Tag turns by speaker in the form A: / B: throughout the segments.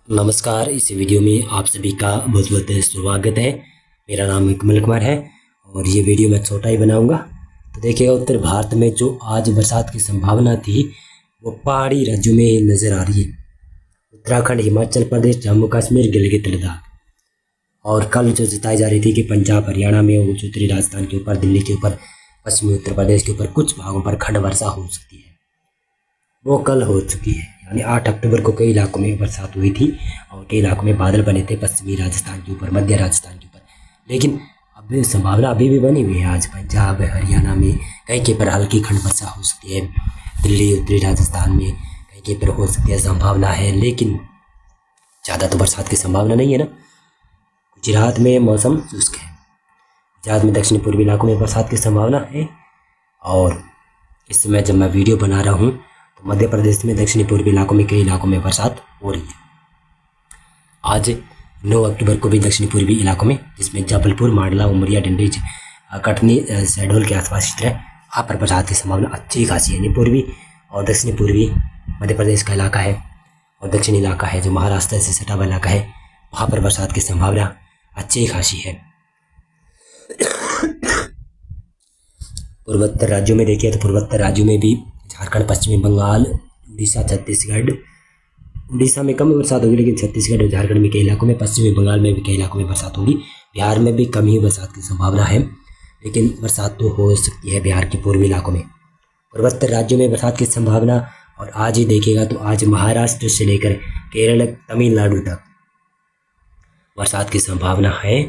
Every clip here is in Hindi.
A: नमस्कार। इस वीडियो में आप सभी का बहुत बहुत स्वागत है। मेरा नाम कमल कुमार है और ये वीडियो मैं छोटा ही बनाऊंगा। तो देखिएगा, उत्तर भारत में जो आज बरसात की संभावना थी वो पहाड़ी राज्यों में नज़र आ रही है। उत्तराखंड, हिमाचल प्रदेश, जम्मू कश्मीर, गिलगित लद्दाख। और कल जो जताई जा रही थी कि पंजाब, हरियाणा में, उत्तरी राजस्थान के ऊपर, दिल्ली के ऊपर, पश्चिमी उत्तर प्रदेश के ऊपर कुछ भागों पर खंड वर्षा हो सकती है, वो कल हो चुकी है। यानी 8 अक्टूबर को कई इलाकों में बरसात हुई थी और कई इलाकों में बादल बने थे, पश्चिमी राजस्थान के ऊपर, मध्य राजस्थान के ऊपर। लेकिन अब संभावना अभी भी बनी हुई है। आज पंजाब, हरियाणा में कहीं कहीं पर हल्की खंड वर्षा हो सकती है। दिल्ली, उत्तरी राजस्थान में कहीं कहीं पर हो सकती है, संभावना है। लेकिन ज़्यादा तो बरसात की संभावना नहीं है ना। गुजरात में मौसम शुष्क है। गुजरात में दक्षिण पूर्वी इलाकों में बरसात की संभावना है। और इस समय जब मैं वीडियो बना रहा हूँ तो मध्य प्रदेश में दक्षिणी पूर्वी इलाकों में कई इलाकों में बरसात हो रही है। आज 9 अक्टूबर को भी दक्षिणी पूर्वी इलाकों में, जिसमें जबलपुर, मांडला, उमरिया, डिंडीज, कटनी, शहडोल के आसपास क्षेत्र है, वहाँ पर बरसात की संभावना अच्छी खासी है। यानी पूर्वी और दक्षिणी पूर्वी मध्य प्रदेश का इलाका है और दक्षिणी इलाका है जो महाराष्ट्र से सटा हुआ इलाका है, वहाँ पर बरसात की संभावना अच्छी खासी है। पूर्वोत्तर राज्यों में देखिए तो पूर्वोत्तर राज्यों में भी झारखंड, पश्चिमी बंगाल, उड़ीसा, छत्तीसगढ़, उड़ीसा में कम बरसात होगी, लेकिन छत्तीसगढ़ और झारखंड में कई इलाकों में, पश्चिमी बंगाल में भी कई इलाकों में बरसात होगी। बिहार में भी कम ही बरसात की संभावना है, लेकिन बरसात तो हो सकती है बिहार के पूर्वी इलाकों में। पूर्वोत्तर राज्यों में बरसात की संभावना, और आज ही देखिएगा तो आज महाराष्ट्र से लेकर केरल, तमिलनाडु तक बरसात की संभावना है।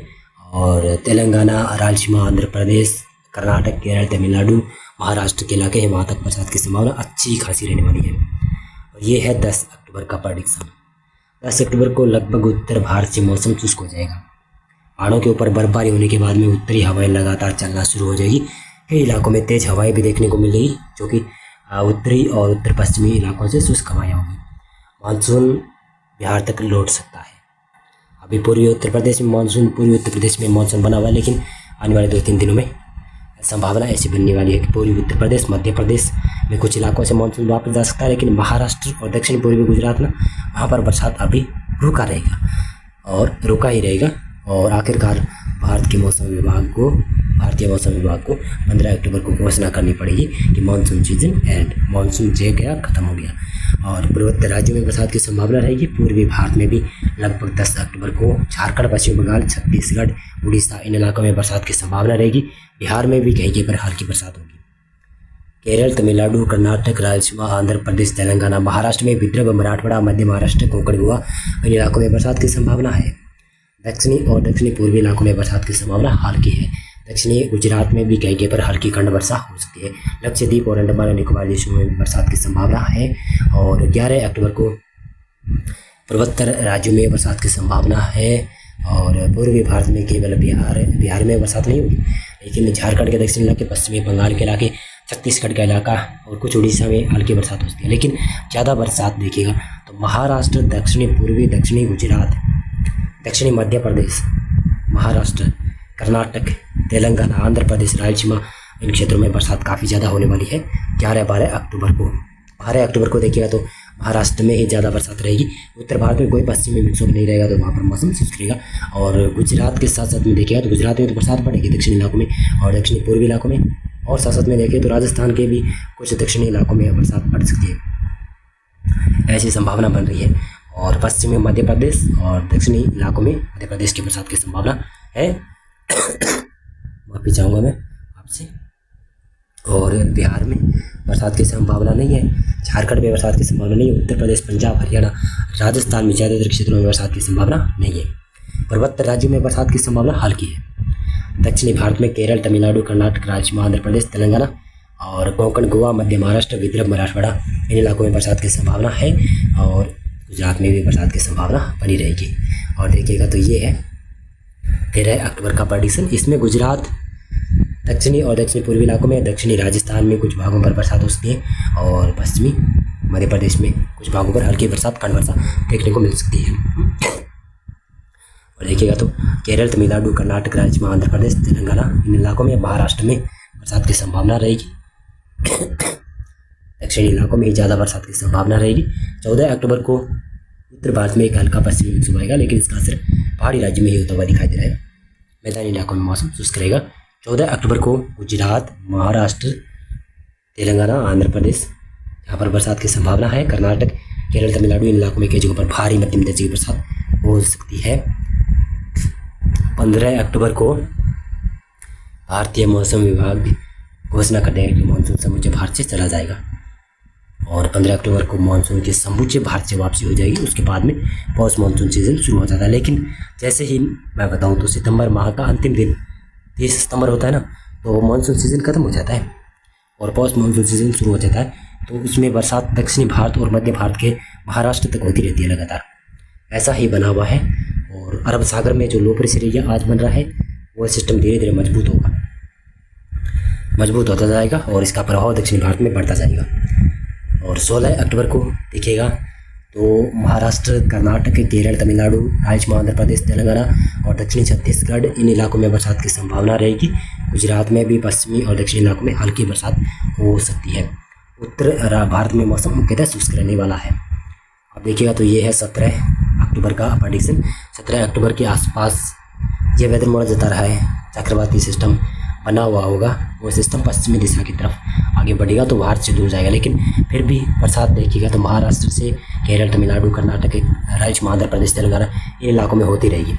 A: और तेलंगाना, रायलसीमा, आंध्र प्रदेश, कर्नाटक, केरल, तमिलनाडु, महाराष्ट्र के इलाके हैं, वहाँ तक बरसात की संभावना अच्छी खासी रहने वाली है। और ये है 10 अक्टूबर का प्रेडिक्शन। 10 अक्टूबर को लगभग उत्तर भारत से मौसम शुष्क हो जाएगा। पहाड़ों के ऊपर बर्फबारी होने के बाद में उत्तरी हवाएं लगातार चलना शुरू हो जाएगी। कई इलाकों में तेज़ हवाएं भी देखने को मिलेगी, जो कि उत्तरी और उत्तर पश्चिमी इलाकों से शुष्क हवाएं होंगी। मानसून बिहार तक लौट सकता है। अभी पूर्वी उत्तर प्रदेश में मानसून, पूर्वी उत्तर प्रदेश में मानसून बना हुआ है, लेकिन आने वाले 2-3 दिनों में संभावना ऐसी बनने वाली है कि पूर्वी उत्तर प्रदेश, मध्य प्रदेश में कुछ इलाकों से मानसून वापस जा सकता है, लेकिन महाराष्ट्र और दक्षिण पूर्वी गुजरात में वहाँ पर बरसात अभी रुका रहेगा और रुका ही रहेगा। और आखिरकार भारतीय मौसम विभाग को 15 अक्टूबर को घोषणा करनी पड़ेगी कि मानसून सीजन एंड, मानसून जे गया, खत्म हो गया। और पूर्वोत्तर राज्यों में बरसात की संभावना रहेगी। पूर्वी भारत में भी लगभग 10 अक्टूबर को झारखंड, पश्चिम बंगाल, छत्तीसगढ़, उड़ीसा, इन इलाकों में बरसात की संभावना रहेगी। बिहार में भी कहीं कहीं पर हल्की बरसात होगी। केरल, तमिलनाडु, कर्नाटक, रायलसीमा, आंध्र प्रदेश, तेलंगाना, महाराष्ट्र में विदर्भ, मराठवाड़ा, मध्य महाराष्ट्र, कोंकण, गोवा, इन इलाकों में बरसात की संभावना है। दक्षिणी और दक्षिणी पूर्वी इलाकों में बरसात की संभावना हल्की है। दक्षिणी गुजरात में भी कहीं कहीं पर हल्की खंड वर्षा हो सकती है। लक्षद्वीप और अंडमान और निकोबार देशों में बरसात की संभावना है। और 11 अक्टूबर को पूर्वोत्तर राज्यों में बरसात की संभावना है। और पूर्वी भारत में केवल बिहार में बरसात नहीं होगी, लेकिन झारखंड के दक्षिणी इलाके, पश्चिमी बंगाल के इलाके, छत्तीसगढ़ का इलाका और कुछ उड़ीसा में हल्की बरसात हो सकती है। लेकिन ज़्यादा बरसात देखिएगा तो महाराष्ट्र, दक्षिणी पूर्वी, दक्षिणी गुजरात, दक्षिणी मध्य प्रदेश, महाराष्ट्र, कर्नाटक, तेलंगाना, आंध्र प्रदेश, रायलसीमा, इन क्षेत्रों में बरसात काफ़ी ज़्यादा होने वाली है 11-12 अक्टूबर को। 12 अक्टूबर को देखिएगा तो महाराष्ट्र में ही ज़्यादा बरसात रहेगी। उत्तर भारत में कोई पश्चिमी विक्षोभ नहीं रहेगा, तो वहाँ पर मौसम शुष्क रहेगा। और गुजरात के साथ साथ में देखिएगा तो गुजरात में तो बरसात पड़ेगी दक्षिणी इलाकों में और दक्षिणी पूर्वी इलाकों में। और साथ साथ में देखें तो राजस्थान के भी कुछ दक्षिणी इलाकों में बरसात पड़ सकती है, ऐसी संभावना बन रही है। और पश्चिमी मध्य प्रदेश और दक्षिणी इलाकों में मध्य प्रदेश की बरसात की संभावना है। माफी चाहूँगा मैं आपसे। और बिहार में बरसात की संभावना नहीं है। झारखंड में बरसात की संभावना नहीं है। उत्तर प्रदेश, पंजाब, हरियाणा, राजस्थान में ज़्यादातर क्षेत्रों में बरसात की संभावना नहीं है। पूर्वोत्तर राज्यों में बरसात की संभावना हल्की है। दक्षिणी भारत में केरल, तमिलनाडु, कर्नाटक, रायलसीमा, आंध्र प्रदेश, तेलंगाना और कोंकण, गोवा, मध्य महाराष्ट्र, विदर्भ, मराठवाड़ा, इन इलाकों में बरसात की संभावना है। और गुजरात में भी बरसात की संभावना बनी रहेगी। और देखिएगा तो ये है 13 अक्टूबर का प्रेडिक्शन। इसमें गुजरात, दक्षिणी और दक्षिणी पूर्वी इलाकों में, दक्षिणी राजस्थान में कुछ भागों पर बरसात हो सकती है और पश्चिमी मध्य प्रदेश में कुछ भागों पर हल्की बरसात, खंड वर्षा देखने को मिल सकती है। और देखिएगा तो केरल, तमिलनाडु, कर्नाटक, रायलसीमा, आंध्र प्रदेश, तेलंगाना, इन इलाकों में, महाराष्ट्र में बरसात की संभावना रहेगी। दक्षिणी इलाकों में ही ज़्यादा बरसात की संभावना रहेगी। 14 अक्टूबर को उत्तर भारत में एक हल्का पश्चिमी विक्षोभ आएगा, लेकिन इसका असर पहाड़ी राज्य में ही होता हुआ दिखाई दे रहा है। मैदानी इलाकों में मौसम शुष्क रहेगा। 14 अक्टूबर को गुजरात, महाराष्ट्र, तेलंगाना, आंध्र प्रदेश यहाँ पर बरसात की संभावना है। कर्नाटक, केरल, तमिलनाडु इन इलाकों में कई जगहों पर भारी मध्यम दर्जे की बरसात हो सकती है। 15 अक्टूबर को भारतीय मौसम विभाग घोषणा कर देगा कि मानसून समूचे भारत से चला जाएगा और 15 अक्टूबर को मानसून की समूचे भारत से वापसी हो जाएगी। उसके बाद में पोस्ट मानसून सीजन शुरू हो जाता है। लेकिन जैसे ही मैं बताऊं तो सितंबर माह का अंतिम दिन 30 सितंबर होता है ना, तो मानसून सीजन खत्म हो जाता है और पोस्ट मानसून सीजन शुरू हो जाता है। तो उसमें बरसात दक्षिणी भारत और मध्य भारत के महाराष्ट्र तक होती रहती है लगातार। ऐसा ही बना हुआ है और अरब सागर में जो लो प्रेशर एरिया आज बन रहा है वो सिस्टम धीरे धीरे मजबूत होता जाएगा और इसका प्रभाव दक्षिणी भारत में बढ़ता जाएगा। और 16 अक्टूबर को देखिएगा तो महाराष्ट्र, कर्नाटक, केरल, तमिलनाडु, राज्य आंध्र प्रदेश, तेलंगाना और दक्षिणी छत्तीसगढ़ इन इलाकों में बरसात की संभावना रहेगी। गुजरात में भी पश्चिमी और दक्षिणी इलाकों में हल्की बरसात हो सकती है। उत्तर भारत में मौसम मुख्यतः शुष्क रहने वाला है। अब देखिएगा तो ये है 17 अक्टूबर का प्रेडिक्शन। 17 अक्टूबर के आसपास ये वेदर मॉडल जता रहा है चक्रवाती सिस्टम बना हुआ होगा। वो सिस्टम पश्चिमी दिशा की तरफ आगे बढ़ेगा तो भारत से दूर जाएगा, लेकिन फिर भी बरसात देखिएगा तो महाराष्ट्र से केरल, तमिलनाडु, कर्नाटक, राज्य आंध्र प्रदेश, तेलंगाना इन इलाकों में होती रहेगी।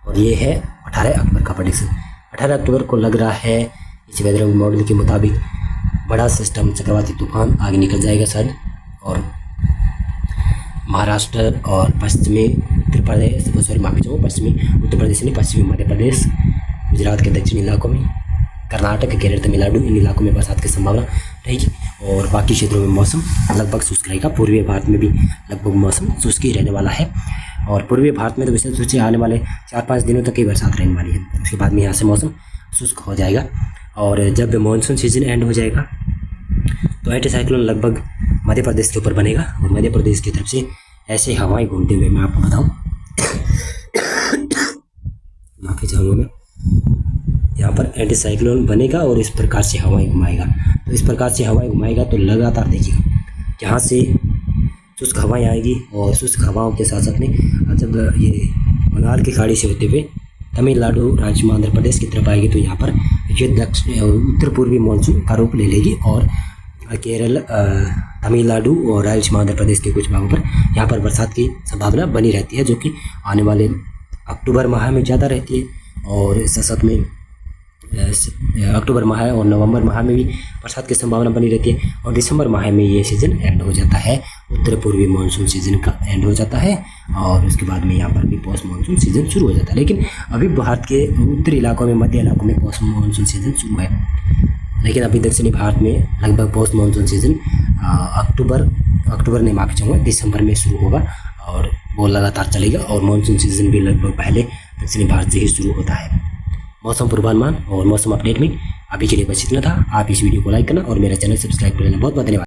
A: और ये है 18 अक्टूबर का प्रेडिक्शन। 18 अक्टूबर को लग रहा है इस वेदर मॉडल के मुताबिक बड़ा सिस्टम चक्रवाती तूफान आगे निकल जाएगा शायद और महाराष्ट्र और पश्चिमी उत्तर प्रदेश, पश्चिमी उत्तर प्रदेश नहीं, पश्चिमी मध्य प्रदेश, गुजरात के दक्षिणी इलाकों में, कर्नाटक, केरल, तमिलनाडु इन इलाकों में बरसात की संभावना रहेगी और बाकी क्षेत्रों में मौसम लगभग शुष्क रहेगा। पूर्वी भारत में भी लगभग मौसम शुष्क ही रहने वाला है और पूर्वी भारत में तो विशेष रूप से आने वाले 4-5 दिनों तक ही बरसात रहने वाली है। उसके बाद में यहाँ से मौसम शुष्क हो जाएगा और जब मानसून सीजन एंड हो जाएगा तो एंटी साइक्लोन लगभग मध्य प्रदेश के ऊपर बनेगा और मध्य प्रदेश की तरफ से ऐसे हवाएं घूमते हुए मैं आपको बताऊँ माफी चाहूँगा मैं, यहाँ पर एंटी साइक्लोन बनेगा और इस प्रकार से हवाएं घुमाएगा। तो इस प्रकार से हवाएं घुमाएगा तो लगातार देखिएगा यहाँ से शुष्क हवाएं आएगी और शुष्क हवाओं के साथ साथ में जब ये बंगाल की खाड़ी से होते हुए तमिलनाडु, राज्य आंध्र प्रदेश की तरफ आएगी तो यहाँ पर ये उत्तर पूर्वी मानसून का रूप ले लेगी और केरल, तमिलनाडु और राज्य आंध्र प्रदेश के कुछ भागों पर यहाँ पर बरसात की संभावना बनी रहती है, जो कि आने वाले अक्टूबर माह में ज़्यादा रहती है और साथ में अक्टूबर माह और नवंबर माह में भी बरसात की संभावना बनी रहती है और दिसंबर माह में ये सीज़न एंड हो जाता है। उत्तर पूर्वी मानसून सीज़न का एंड हो जाता है और उसके बाद में यहाँ पर भी पोस्ट मानसून सीज़न शुरू हो जाता है। लेकिन अभी भारत के उत्तरी इलाकों में, मध्य इलाकों में पोस्ट मानसून सीज़न शुरू है, लेकिन अभी दक्षिणी भारत में लगभग पोस्ट मानसून सीज़न अक्टूबर नहीं माफी चाहूँगा दिसंबर में शुरू होगा और वो लगातार चलेगा और मानसून सीज़न भी लगभग पहले दक्षिणी भारत से ही शुरू होता है। मौसम पूर्वानुमान और मौसम अपडेट में अभी के लिए बस इतना था। आप इस वीडियो को लाइक करना और मेरा चैनल सब्सक्राइब कर लेना। बहुत बहुत धन्यवाद।